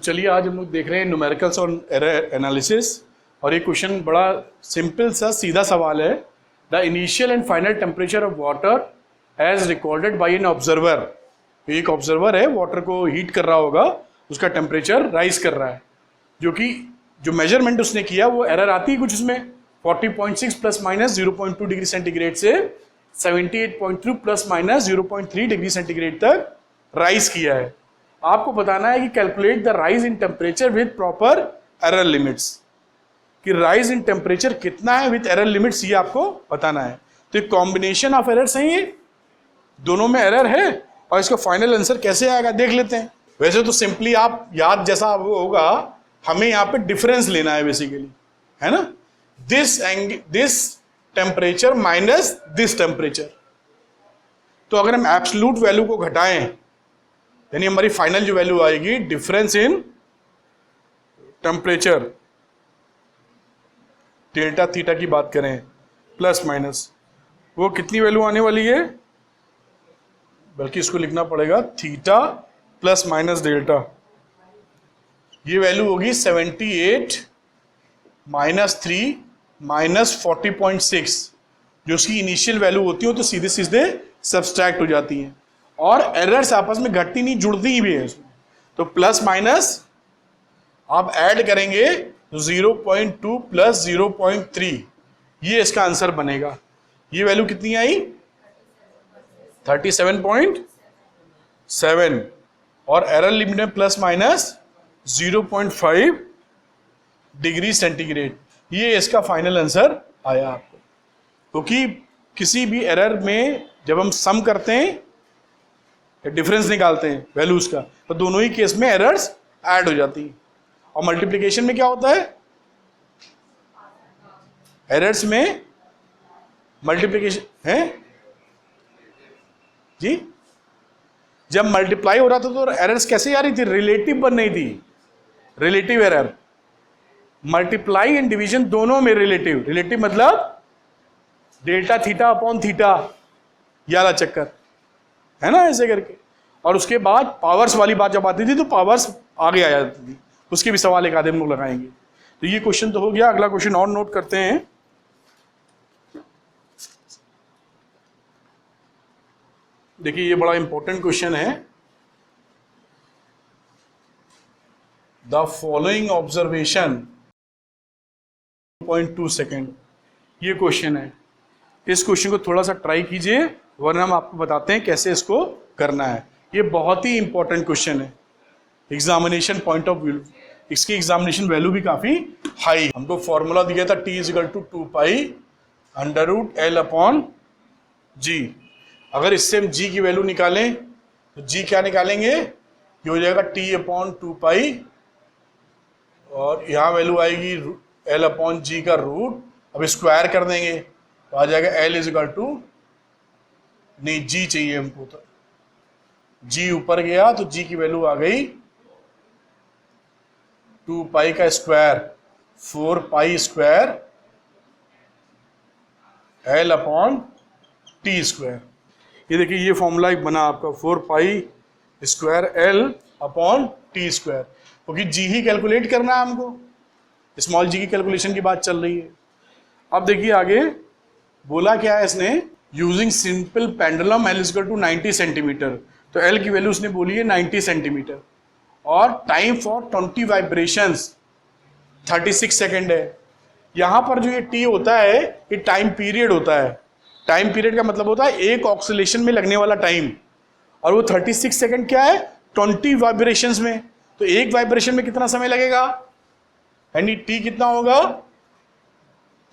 चलिए आज हम लोग देख रहे हैं न्यूमेरिकल्स और एरर एनालिसिस। और ये क्वेश्चन बड़ा सिंपल सा सीधा सवाल है। The initial and final temperature of water as recorded by an observer. एक ऑब्जर्वर है, वाटर को हीट कर रहा होगा, उसका टेम्परेचर राइज कर रहा है, जो मेजरमेंट उसने किया वो एरर आती है कुछ उसमें 40.6 प्लस माइनस 0.2 डिग्री सेंटीग्रेड से 78.2 प्लस माइनस 0.3 डिग्री सेंटीग्रेड तक राइज किया है। आपको बताना है कि calculate the rise in temperature with proper error limits, कि राइज इन टेम्परेचर कितना है विद एरर लिमिट्स, ये आपको बताना है। तो एक कॉम्बिनेशन ऑफ एरर्स हैं, ये दोनों में एरर है और इसका फाइनल आंसर कैसे आएगा देख लेते हैं। वैसे तो सिंपली आप याद जैसा होगा, हमें यहाँ पे डिफरेंस लेना है बेसिकली, है ना। This temperature minus this temperature. तो अगर हम एब्सोल्यूट वैल्यू को घटाएं यानी हमारी फाइनल जो वैल्यू आएगी difference in temperature delta theta की बात करें प्लस माइनस, वो कितनी वैल्यू आने वाली है, बल्कि इसको लिखना पड़ेगा थीटा प्लस माइनस डेल्टा। ये वैल्यू होगी 78 माइनस 3 माइनस 40.6। जो उसकी इनिशियल वैल्यू होती है तो सीधे सीधे सब्सट्रैक्ट हो जाती हैं और एरर्स आपस में घटती नहीं, जुड़ती भी है इसमें। तो प्लस माइनस आप ऐड करेंगे तो 0.2 प्लस 0.3, ये इसका आंसर बनेगा। ये वैल्यू कितनी आई 37.7 और एरर लिमिट में प्लस माइनस 0.5 डिग्री सेंटीग्रेड। ये इसका फाइनल आंसर आया आपको, क्योंकि किसी भी एरर में जब हम सम करते हैं डिफरेंस निकालते हैं वैल्यूज का, तो दोनों ही केस में एरर्स ऐड हो जाती हैं। और मल्टीप्लिकेशन में क्या होता है, एरर्स में मल्टीप्लिकेशन है जी, जब मल्टीप्लाई हो रहा था तो एरर्स कैसे आ रही थी, रिलेटिव बन रही थी, relative error. Multiply and division दोनों में रिलेटिव, रिलेटिव मतलब डेल्टा थीटा अपॉन थीटा, ये वाला चक्कर है ना, ऐसे करके। और उसके बाद पावर्स वाली बात जब आती थी तो पावर्स आगे आ जाती थी, उसके भी सवाल एक आधे हम लोग लगाएंगे। तो ये क्वेश्चन तो हो गया। अगला क्वेश्चन और नोट करते हैं। देखिए ये बड़ा इंपॉर्टेंट क्वेश्चन है। द फॉलोइंग ऑब्जर्वेशन 0.2 सेकेंड, ये क्वेश्चन है। इस क्वेश्चन को थोड़ा सा ट्राई कीजिए, वरना हम आपको बताते हैं कैसे इसको करना है। ये बहुत ही इंपॉर्टेंट क्वेश्चन है एग्जामिनेशन पॉइंट ऑफ व्यू। इसकी एग्जामिनेशन वैल्यू भी काफी हाई। हमको फॉर्मूला दिया था T = 2 pi under root L upon G। अगर इससे हम G की वैल्यू निकालें तो G क्या निकालेंगे, ये हो जाएगा T अपॉन 2 पाई और यहां वैल्यू आएगी L अपॉन G का रूट। अब स्क्वायर कर देंगे तो आ जाएगा L = नहीं G चाहिए हमको, तो G ऊपर गया तो G की वैल्यू आ गई 2 पाई का square 4 pi square L upon T square. ये देखिए ये फॉर्मूला एक बना आपका 4 pi square L upon T square, क्योंकि G ही कैलकुलेट करना है हमको, स्मॉल g की कैलकुलेशन की बात चल रही है। अब देखिए आगे बोला क्या है इसने, using simple pendulum L = 90 centimetre. तो L की वैल्यू उसने बोली है 90 सेंटीमीटर और टाइम फॉर 20 वाइब्रेशंस 36 सेकेंड है। यहां पर जो ये T होता है ये टाइम पीरियड होता है। टाइम पीरियड का मतलब होता है एक ऑक्सीलेशन में लगने वाला टाइम, और वो 36 सेकेंड क्या है 20 वाइब्रेशंस में। तो एक वाइब्रेशन में कितना समय लगेगा, यानी T कितना होगा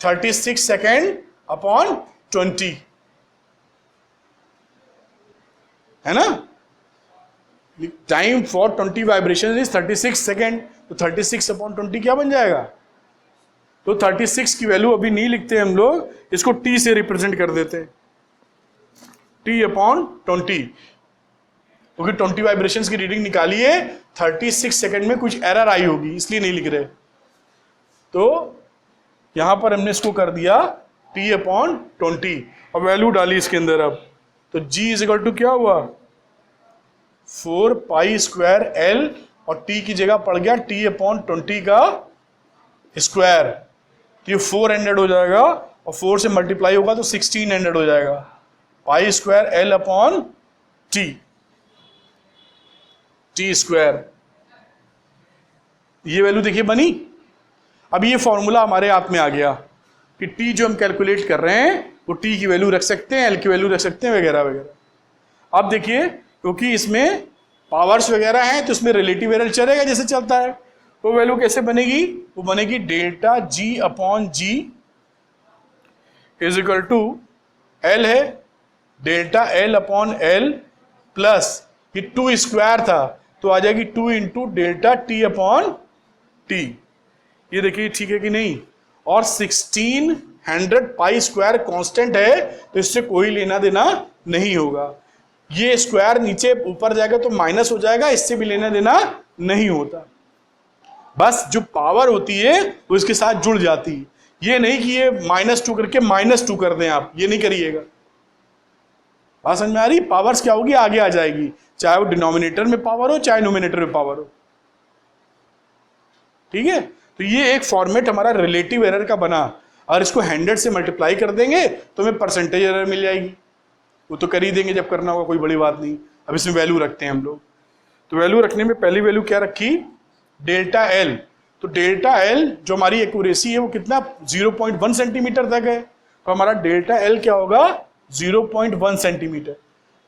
36 सेकेंड अपॉन 20, है ना। Time for 20 vibration is 36 second. तो 36 अपॉन 20 क्या बन जाएगा, तो 36 की वैल्यू अभी नहीं लिखते हम लोग, इसको T से रिप्रेजेंट कर देते हैं, T अपॉन 20, क्योंकि 20 वाइब्रेशंस की रीडिंग निकाली है, 36 सेकेंड में कुछ एरर आई होगी इसलिए नहीं लिख रहे। तो यहां पर हमने इसको कर दिया T अपॉन 20 और वैल्यू डाली इसके अंदर। अब तो G = क्या हुआ 4 पाई स्क्वायर L और t की जगह पड़ गया t/20 का स्क्वायर, तो ये 400 हो जाएगा और 4 से मल्टीप्लाई होगा तो 1600 हो जाएगा। Pi square L/T, T square, ये वैल्यू देखिए बनी। अब ये फॉर्मूला हमारे हाथ में आ गया कि t जो हम कैलकुलेट कर रहे हैं वो t की वैल्यू रख सकते हैं, l की वैल्यू रख सकते हैं, वगैरह वगैरह। अब देखिए क्योंकि इसमें पावर्स वगैरह हैं तो इसमें रिलेटिव एरर चलेगा जैसे चलता है। वो वैल्यू कैसे बनेगी? वो बनेगी delta G/G is equal to L है डेल्टा L/L प्लस ये 2 स्क्वायर था तो आ जाएगी 2 इंटू डेल्टा T/T। ये देखिए ठीक है कि नहीं? और 1600 पाई स्क्वायर कांस्टेंट है तो इससे कोई लेना देना नहीं होगा। ये स्क्वायर नीचे ऊपर जाएगा तो माइनस हो जाएगा, इससे भी लेना देना नहीं होता। बस जो पावर होती है वो इसके साथ जुड़ जाती है। ये नहीं कि ये -2 करके -2 कर दें आप, ये नहीं करिएगा। बात समझ में आ रही? पावर्स क्या होगी आगे आ जाएगी, चाहे वो डिनोमिनेटर में पावर हो चाहे नोमिनेटर में पावर हो। ठीक है, तो ये एक फॉर्मेट हमारा रिलेटिव एरर का बना। और इसको 100 से मल्टीप्लाई कर देंगे तो हमें परसेंटेज एरर मिल जाएगी। वो तो कर ही देंगे जब करना होगा, कोई बड़ी बात नहीं। अब इसमें वैल्यू रखते हैं हम लोग। तो वैल्यू रखने में पहली वैल्यू क्या रखी? Delta L. तो डेल्टा एल जो हमारी एक्यूरेसी है वो कितना 0.1 सेंटीमीटर तक है, तो हमारा डेल्टा एल क्या होगा 0.1 सेंटीमीटर।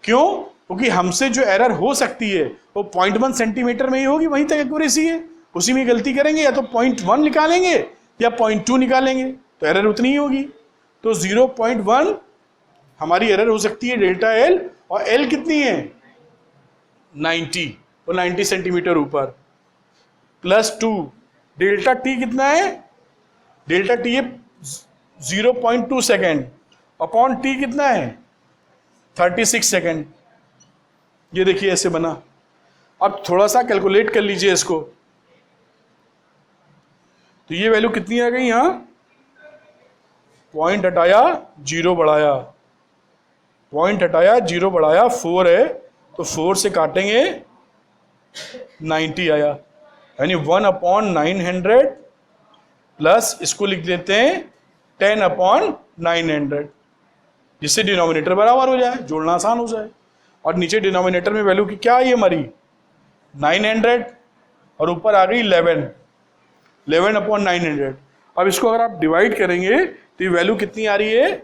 क्यों? क्योंकि हमसे जो एरर हो सकती है वो 0.1 सेंटीमीटर में ही होगी, वहीं तक एक्यूरेसी है। उसी में गलती करेंगे, या तो 0.1 निकालेंगे या 0.2 निकालेंगे, तो एरर उतनी ही होगी। तो 0.1 हमारी एरर हो सकती है डेल्टा एल। और एल कितनी है 90, और 90 सेंटीमीटर ऊपर, प्लस 2 डेल्टा टी कितना है? डेल्टा टी है 0.2 सेकेंड अपॉन टी कितना है 36 सेकेंड। ये देखिए ऐसे बना। अब थोड़ा सा कैलकुलेट कर लीजिए इसको, तो ये वैल्यू कितनी आ गई? यहां पॉइंट हटाया 0 बढ़ाया, पॉइंट हटाया 0 बढ़ाया 4 है, तो 4 से काटेंगे 90 आया, यानी 1/900 प्लस इसको लिख देते हैं 10/900, जिससे डिनोमिनेटर बराबर हो जाए, जोड़ना आसान हो जाए। और नीचे डिनोमिनेटर में वैल्यू की क्या आई हमारी 900 और ऊपर आ गई 11/900। अब इसको अगर आप डिवाइड करेंगे तो ये वैल्यू कितनी आ रही है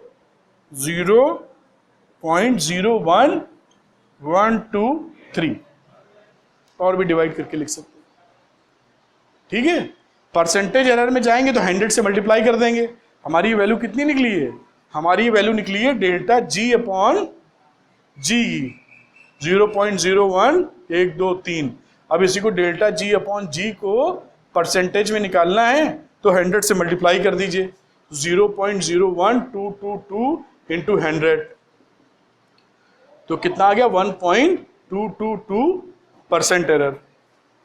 0.01123, और भी डिवाइड करके लिख सकते हैं। ठीक है, परसेंटेज एरर में जाएंगे तो 100 से मल्टीप्लाई कर देंगे। हमारी वैल्यू कितनी निकली है? हमारी वैल्यू निकली है डेल्टा G/G 0.0123। अब इसी को डेल्टा G/G को परसेंटेज में निकालना है तो 100 से मल्टीप्लाई कर दीजिए, 0.01222 इंटू 100, तो कितना आ गया 1.222% एरर।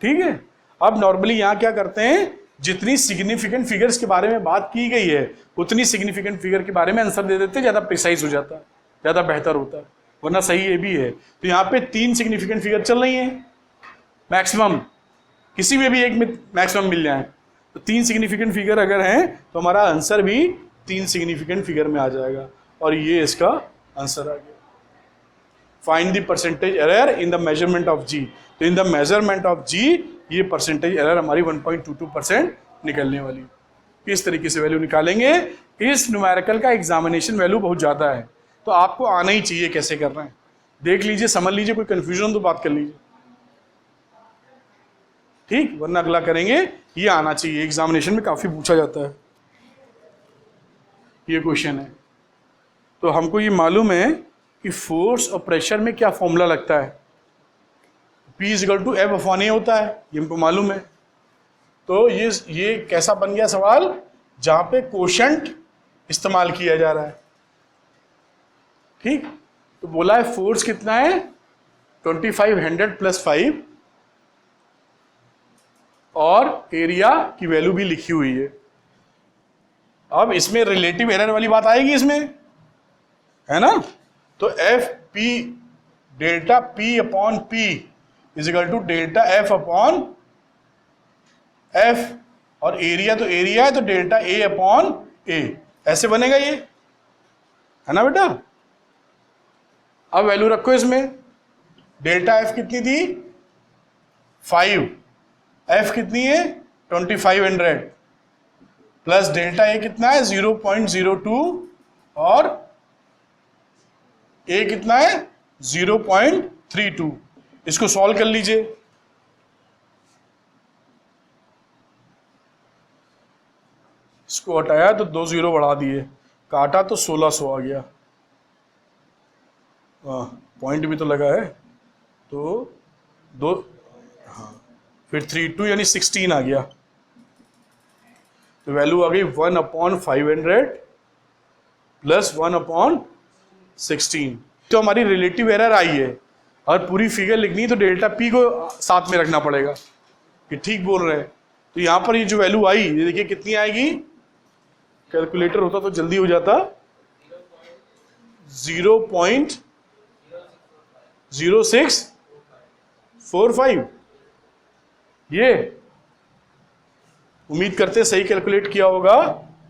ठीक है, अब नॉर्मली यहां क्या करते हैं, जितनी सिग्निफिकेंट फिगर्स के बारे में बात की गई है उतनी सिग्निफिकेंट फिगर के बारे में आंसर दे देते हैं, ज्यादा प्रिसाइज हो जाता है, ज्यादा बेहतर होता है। वरना सही ये भी है। तो यहाँ पे 3 सिग्निफिकेंट फिगर चल रही हैं, मैक्सिमम किसी में भी एक में मैक्सिमम मिल जाए, तो 3 सिग्निफिकेंट फिगर अगर हैं तो हमारा आंसर भी 3 सिग्निफिकेंट फिगर में आ जाएगा, और ये इसका आंसर आ गया। Find the percentage error in the measurement of G. तो in the measurement of G ये परसेंटेज एरर हमारी 1.22% निकलने वाली। किस तरीके से वैल्यू निकालेंगे? इस न्यूमेरिकल का एग्जामिनेशन वैल्यू बहुत ज़्यादा है, तो आपको आना ही चाहिए कैसे कर रहे हैं। देख लीजिए, समझ लीजिए, कोई कंफ्यूजन तो बात कर लीजिए, ठीक, वरना अगला करेंगे। ये आना चाहिए, एग्जामिनेशन में काफ़ी पूछा जाता है, ये क्वेश्चन है। तो हमको ये मालूम है कि फोर्स और प्रेशर में क्या फॉर्मूला लगता है, P = F/A होता है, ये हमको मालूम है। तो ये कैसा बन गया सवाल, जहां पे कोशेंट इस्तेमाल किया जा रहा है। ठीक, तो बोला है फोर्स कितना है 2500 + 5, और एरिया की वैल्यू भी लिखी हुई है। अब इसमें रिलेटिव एरर वाली बात आएगी इसमें, है ना? तो FP delta P/P = delta F/A F, और एरिया तो एरिया है तो डेल्टा ए अपॉन ए, ऐसे बनेगा ये, है ना बेटा। अब वैल्यू रखो इसमें, डेल्टा एफ कितनी थी 5, एफ कितनी है 2500, प्लस डेल्टा ए कितना है 0.02 और ए कितना है 0.32। इसको सॉल्व कर लीजिए। इसको हटाया तो 2 0 बढ़ा दिए, काटा तो 1600 आ गया। पॉइंट भी तो लगा है, तो दो, हाँ, फिर 32 यानी 16 आ गया। तो वैल्यू आ गई 1/500 प्लस 1/16। तो हमारी रिलेटिव एरर आई है, और पूरी फिगर लिखनी है तो डेल्टा पी को साथ में रखना पड़ेगा कि ठीक बोल रहे हैं। तो यहाँ पर ये जो वैल्यू आई, ये देखिए कितनी आएगी, कैलकुलेटर होता तो जल्दी हो जाता, 0.0645। ये उम्मीद करते सही कैलकुलेट किया होगा।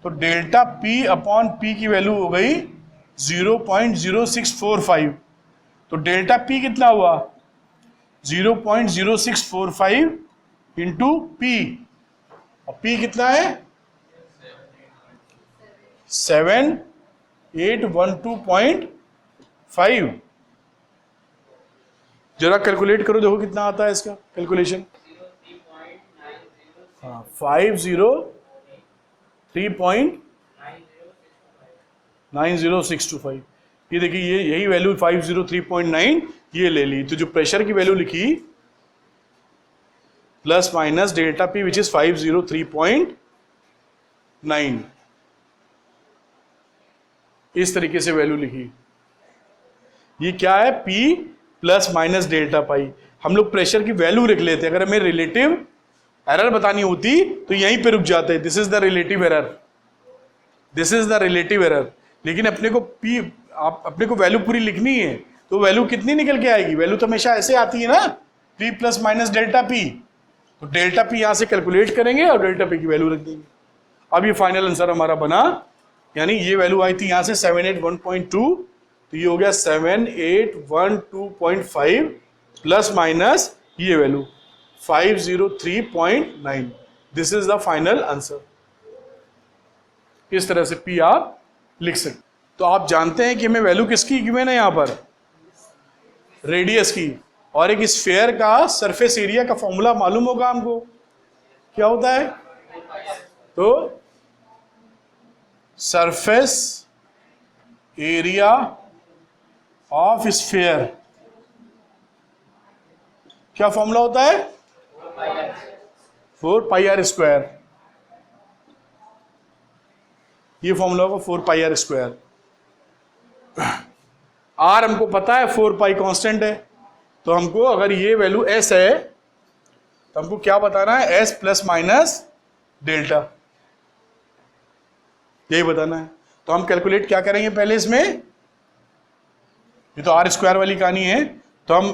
तो डेल्टा पी अपॉन पी की वैल्यू हो गई 0.0645। तो डेल्टा पी कितना हुआ 0.0645 इंटू पी, और पी कितना है 7812.5। जरा कैलकुलेट करो, देखो कितना आता है इसका कैलकुलेशन। हाँ 503.90625। ये देखिए, ये यही वैल्यू 503.9 ये ले ली। तो जो प्रेशर की वैल्यू लिखी plus minus delta P which is 503.9, इस तरीके से वैल्यू लिखी। ये क्या है, P प्लस माइनस डेल्टा पाई। हम लोग प्रेशर की वैल्यू लिख लेते, अगर हमें रिलेटिव एरर बतानी होती तो यहीं पे रुक जाते, this is the relative error, this is the relative error. लेकिन अपने को P, अपने को वैल्यू पूरी लिखनी है, तो वैल्यू कितनी निकल के आएगी, वैल्यू तो हमेशा ऐसे आती है ना, P plus minus delta P. तो डेल्टा पी यहां से कैलकुलेट करेंगे और डेल्टा पी की वैल्यू रख देंगे। अब ये फाइनल आंसर हमारा बना, यानी ये वैल्यू आई थी यहां से 781.2, तो ये हो गया 7812.5 प्लस माइनस ये value 503.9। This is the final answer. इस तरह से P आप लिख सकते। तो आप जानते हैं कि हमें वैल्यू किसकी गिवन है, यहां पर रेडियस की, और एक स्फीयर का सरफेस एरिया का फॉर्मूला मालूम होगा हमको, क्या होता है, तो सरफेस एरिया ऑफ स्फीयर, क्या फॉर्मूला होता है 4πr²। ये फॉर्मूला होगा 4πr²। आर हमको पता है 4π कांस्टेंट है, तो हमको अगर ये वैल्यू s है तो हमको क्या बताना है, s प्लस माइनस डेल्टा, यही बताना है। तो हम कैलकुलेट क्या करेंगे पहले इसमें, ये तो r² वाली कहानी है, तो हम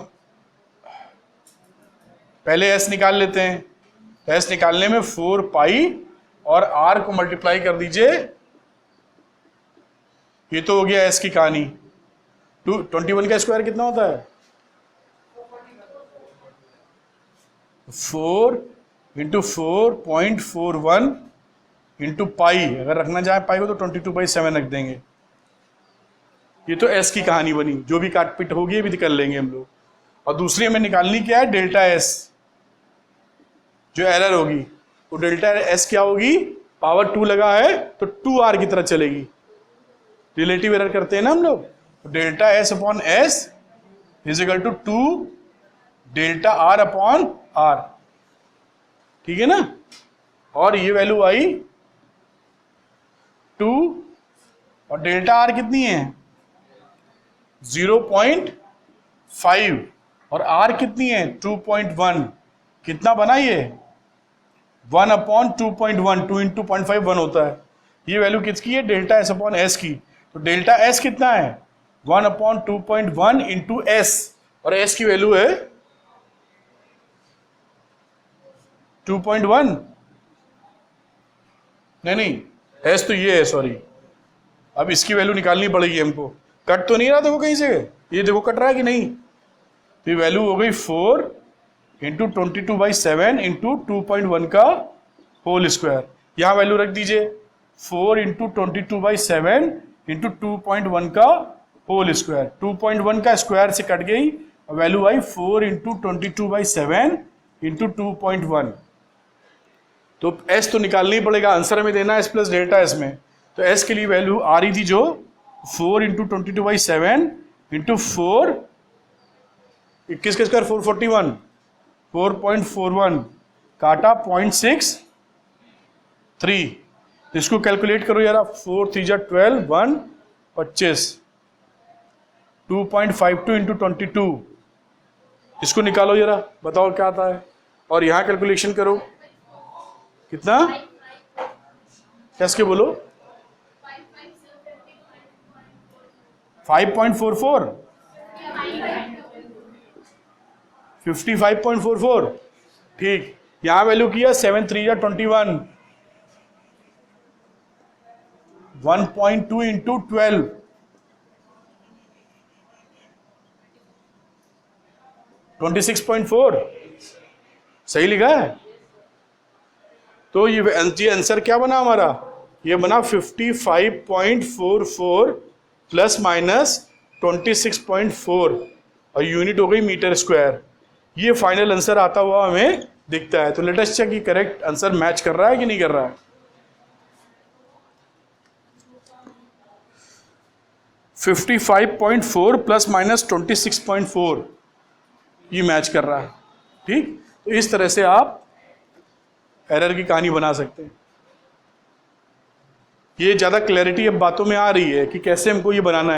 पहले s निकाल लेते हैं। तो s निकालने में 4π और r को मल्टीप्लाई कर दीजिए, ये तो हो गया s की कहानी। 21 का स्क्वायर कितना होता है, 4 इंटू 4.41 इंटू पाई, अगर रखना चाहे पाई को तो 22/7 रख देंगे। ये तो s की कहानी बनी, जो भी काटपीट होगी ये भी कर लेंगे हम लोग। और दूसरी हमें निकालनी क्या है, डेल्टा s, जो एरर होगी, तो डेल्टा s क्या होगी, पावर 2 लगा है तो 2r की तरह चलेगी, रिलेटिव एरर करते हैं ना हम लोग। तो delta s upon s is equal to 2 delta r upon r, ठीक है ना। और ये वैल्यू आई 2, और डेल्टा r कितनी है 0.5, और r कितनी है 2.1, कितना बना ये 1/2.1, 2 इंटू 0.5 1 होता है। ये वैल्यू किसकी है, डेल्टा s अपॉन s की। तो डेल्टा s कितना है 1/2.1 इंटू s, और s की वैल्यू है 2.1, नहीं एस तो ये है, सॉरी। अब इसकी वैल्यू निकालनी पड़ेगी हमको। कट तो नहीं रहा देखो कहीं से, ये देखो कट रहा है कि नहीं। तो वैल्यू हो गई 4 इंटू 22/7 इंटू 2.1 का होल स्क्वायर। यहाँ वैल्यू रख दीजिए 4 इंटू 22/7 इंटू 2.1 का होल स्क्वायर। 2.1 का स्क्वायर से कट गई, वैल्यू आई 4 इंटू 22/7 इंटू 2.1। तो एस तो निकालना ही पड़ेगा, आंसर में देना एस प्लस डेल्टा एस में। तो एस के लिए वैल्यू आ रही थी जो 4 इंटू 22/7 इंटू 4, 21 के स्क्वायर 441, 4.41 काटा 0.63। तो इसको कैलकुलेट करो यार, 4 3 जा 12, 1 25, 2.52 इंटू 22। इसको निकालो जरा, बताओ क्या आता है। और यहाँ कैलकुलेशन करो, कितना कैसे बोलो, 5.44, 55.44। ठीक, यहां वैल्यू किया 7 3 या 21, 1.2 इंटू 12, 26.4। सही लिखा है। तो ये आंसर क्या बना हमारा, ये बना 55.44 प्लस माइनस 26.4 और यूनिट हो गई मीटर स्क्वायर। ये फाइनल आंसर आता हुआ हमें दिखता है। तो लेट अस चेक कि करेक्ट आंसर मैच कर रहा है कि नहीं कर रहा है। 55.4 प्लस माइनस 26.4 ये मैच कर रहा है। ठीक, तो इस तरह से आप एरर की कहानी बना सकते हैं। ये ज़्यादा क्लैरिटी अब बातों में आ रही है कि कैसे हमको ये बनाना है।